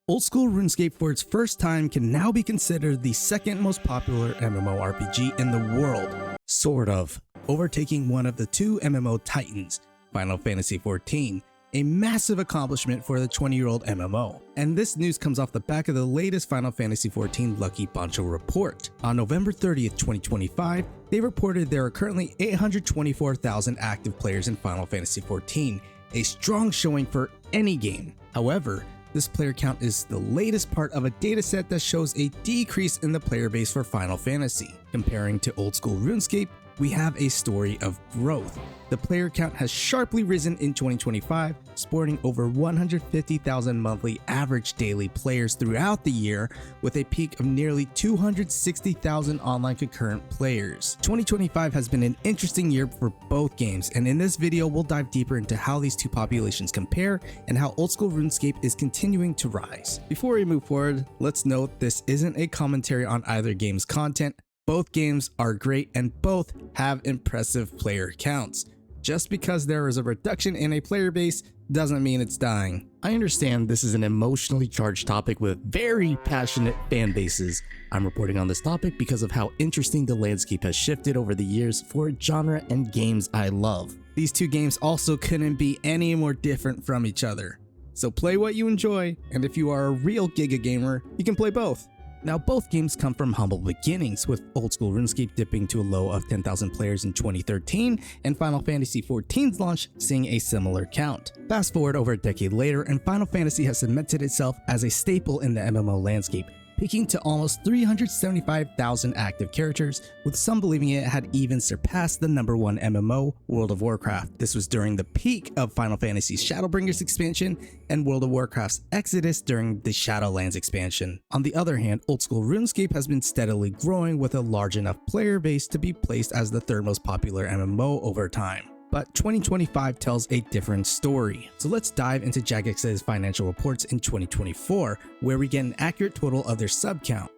Old School Runescape for its first time can now be considered the second most popular MMORPG in the world, sort of, overtaking one of the two MMO titans, Final Fantasy XIV, a massive accomplishment for the 20-year-old MMO. And this news comes off the back of the latest Final Fantasy XIV Lucky Bancho report. On November 30th, 2025, they reported there are currently 824,000 active players in Final Fantasy XIV, a strong showing for any game. However, this player count is the latest part of a dataset that shows a decrease in the player base for Final Fantasy. Comparing to Old School Runescape, we have a story of growth. The player count has sharply risen in 2025, sporting over 150,000 monthly average daily players throughout the year, with a peak of nearly 260,000 online concurrent players. 2025 has been an interesting year for both games, and in this video we'll dive deeper into how these two populations compare and how Old School Runescape is continuing to rise. Before we move forward, let's note this isn't a commentary on either game's content. Both games are great and both have impressive player counts. Just because there is a reduction in a player base doesn't mean it's dying. I understand this is an emotionally charged topic with very passionate fan bases. I'm reporting on this topic because of how interesting the landscape has shifted over the years for a genre and games I love. These two games also couldn't be any more different from each other. So play what you enjoy, and if you are a real Giga gamer, you can play both. Now, both games come from humble beginnings, with Old School Runescape dipping to a low of 10,000 players in 2013 and Final Fantasy XIV's launch seeing a similar count. Fast forward over a decade later and Final Fantasy has cemented itself as a staple in the MMO landscape, peaking to almost 375,000 active characters, with some believing it had even surpassed the #1 MMO, World of Warcraft. This was during the peak of Final Fantasy's Shadowbringers expansion and World of Warcraft's Exodus during the Shadowlands expansion. On the other hand, Old School Runescape has been steadily growing with a large enough player base to be placed as the third most popular MMO over time. But 2025 tells a different story. So let's dive into Jagex's financial reports in 2024, where we get an accurate total of their sub count.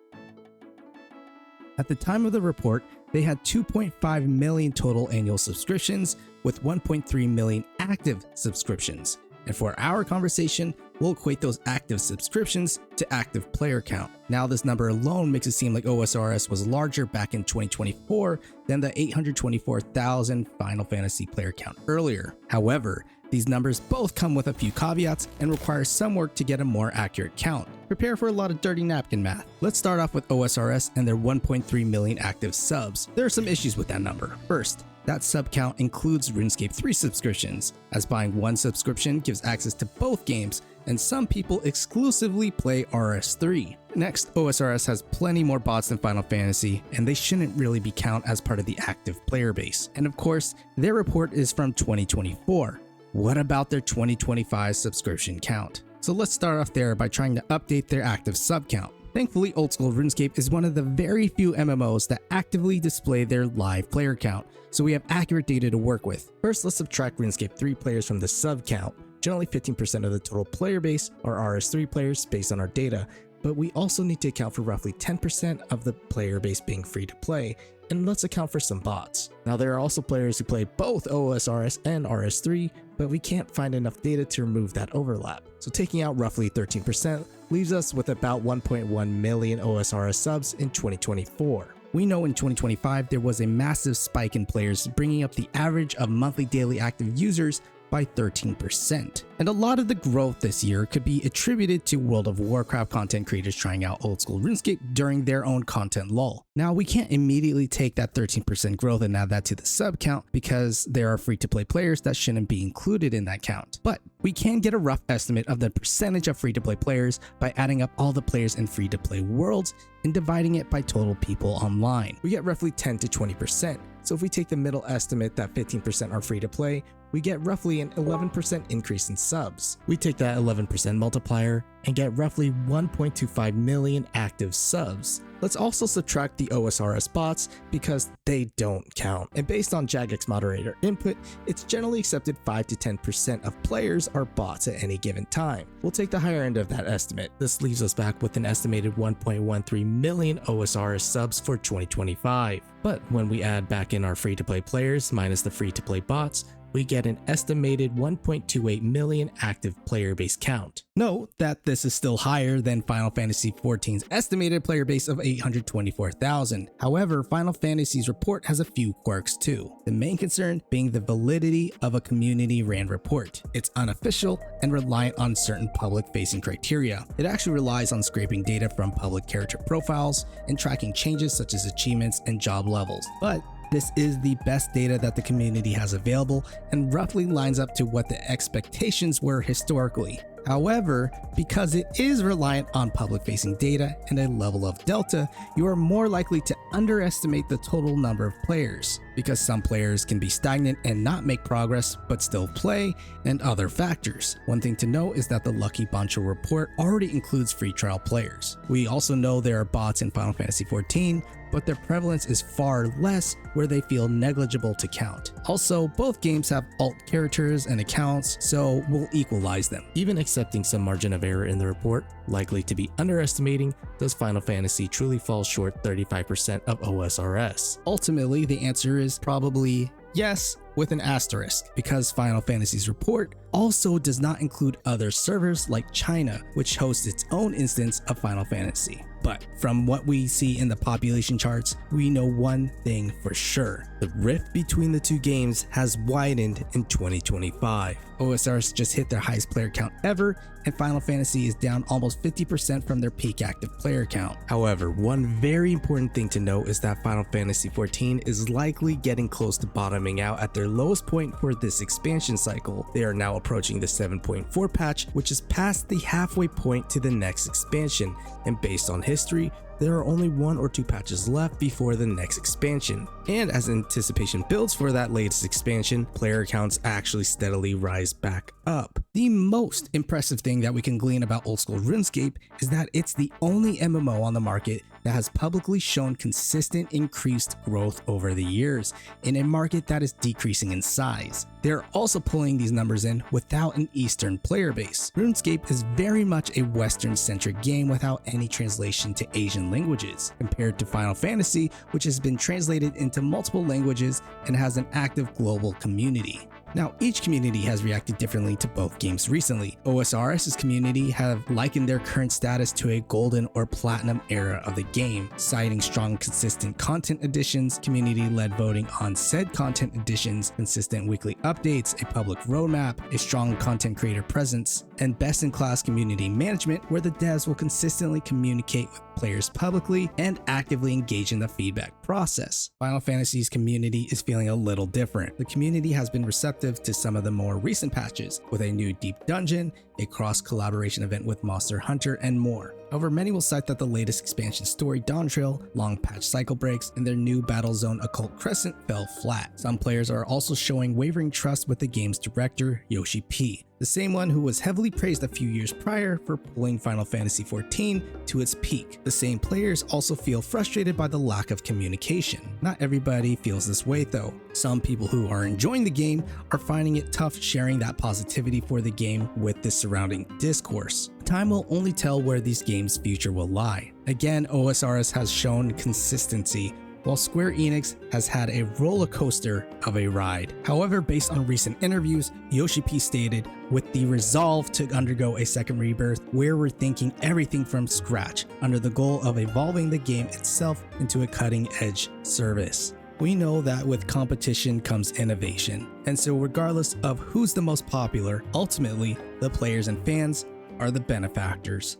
At the time of the report, they had 2.5 million total annual subscriptions, with 1.3 million active subscriptions. And for our conversation, we'll equate those active subscriptions to active player count. Now, this number alone makes it seem like OSRS was larger back in 2024 than the 824,000 Final Fantasy player count earlier. However, these numbers both come with a few caveats and require some work to get a more accurate count. Prepare for a lot of dirty napkin math. Let's start off with OSRS and their 1.3 million active subs. There are some issues with that number. First, that sub count includes RuneScape 3 subscriptions, as buying one subscription gives access to both games, and some people exclusively play RS3. Next, OSRS has plenty more bots than Final Fantasy, and they shouldn't really be counted as part of the active player base. And of course, their report is from 2024. What about their 2025 subscription count? So let's start off there by trying to update their active sub count. Thankfully, Old School Runescape is one of the very few MMOs that actively display their live player count, so we have accurate data to work with. First, let's subtract RuneScape 3 players from the sub count. Generally 15% of the total player base are RS3 players based on our data, but we also need to account for roughly 10% of the player base being free to play, and let's account for some bots. Now, there are also players who play both OSRS and RS3, but we can't find enough data to remove that overlap. So taking out roughly 13% leaves us with about 1.1 million OSRS subs in 2024. We know in 2025 there was a massive spike in players, bringing up the average of monthly daily active users by 13%. And a lot of the growth this year could be attributed to World of Warcraft content creators trying out Old School Runescape during their own content lull. Now, we can't immediately take that 13% growth and add that to the sub count because there are free-to-play players that shouldn't be included in that count. But we can get a rough estimate of the percentage of free-to-play players by adding up all the players in free-to-play worlds and dividing it by total people online. We get roughly 10 to 20%. So if we take the middle estimate that 15% are free to play, we get roughly an 11% increase in subs. We take that 11% multiplier and get roughly 1.25 million active subs. Let's also subtract the OSRS bots because they don't count. And based on Jagex moderator input, it's generally accepted 5 to 10% of players are bots at any given time. We'll take the higher end of that estimate. This leaves us back with an estimated 1.13 million OSRS subs for 2025. But when we add back in our free-to-play players minus the free-to-play bots, we get an estimated 1.28 million active player base count. Note that this is still higher than Final Fantasy XIV's estimated player base of 824,000. However, Final Fantasy's report has a few quirks too. The main concern being the validity of a community-ran report. It's unofficial and reliant on certain public-facing criteria. It actually relies on scraping data from public character profiles and tracking changes such as achievements and job levels. But this is the best data that the community has available and roughly lines up to what the expectations were historically. However, because it is reliant on public-facing data and a level of delta, you are more likely to underestimate the total number of players, because some players can be stagnant and not make progress but still play, and other factors. One thing to note is that the Lucky Bancho report already includes free trial players. We also know there are bots in Final Fantasy XIV, but their prevalence is far less where they feel negligible to count. Also, both games have alt characters and accounts, so we'll equalize them. Even accepting some margin of error in the report, likely to be underestimating, does Final Fantasy truly fall short 35% of OSRS? Ultimately, the answer is probably yes, with an asterisk, because Final Fantasy's report also does not include other servers like China, which hosts its own instance of Final Fantasy. But from what we see in the population charts, we know one thing for sure. The rift between the two games has widened in 2025. OSRS just hit their highest player count ever, and Final Fantasy is down almost 50% from their peak active player count. However, one very important thing to note is that Final Fantasy XIV is likely getting close to bottoming out at their lowest point for this expansion cycle. They are now approaching the 7.4 patch, which is past the halfway point to the next expansion, and based on history, there are only 1 or 2 patches left before the next expansion. And as anticipation builds for that latest expansion, player counts actually steadily rise back up. The most impressive thing that we can glean about Old School Runescape is that it's the only MMO on the market that has publicly shown consistent increased growth over the years in a market that is decreasing in size. They're also pulling these numbers in without an Eastern player base. RuneScape is very much a Western-centric game without any translation to Asian languages, compared to Final Fantasy, which has been translated into multiple languages and has an active global community. Now, each community has reacted differently to both games recently. OSRS's community have likened their current status to a golden or platinum era of the game, citing strong, consistent content additions, community-led voting on said content additions, consistent weekly updates, a public roadmap, a strong content creator presence, and best-in-class community management where the devs will consistently communicate with players publicly and actively engage in the feedback process. Final Fantasy's community is feeling a little different. The community has been receptive to some of the more recent patches, with a new deep dungeon, a cross-collaboration event with Monster Hunter, and more. However, many will cite that the latest expansion story, Dawn Trail, long patch cycle breaks, and their new battle zone Occult Crescent fell flat. Some players are also showing wavering trust with the game's director, Yoshi P, the same one who was heavily praised a few years prior for pulling Final Fantasy XIV to its peak. The same players also feel frustrated by the lack of communication. Not everybody feels this way though. Some people who are enjoying the game are finding it tough sharing that positivity for the game with the surrounding discourse. Time will only tell where these games' future will lie. Again, OSRS has shown consistency, while Square Enix has had a roller coaster of a ride. However, based on recent interviews, Yoshi P stated, with the resolve to undergo a second rebirth where we're thinking everything from scratch, under the goal of evolving the game itself into a cutting-edge service. We know that with competition comes innovation, and so regardless of who's the most popular, ultimately, the players and fans are the benefactors.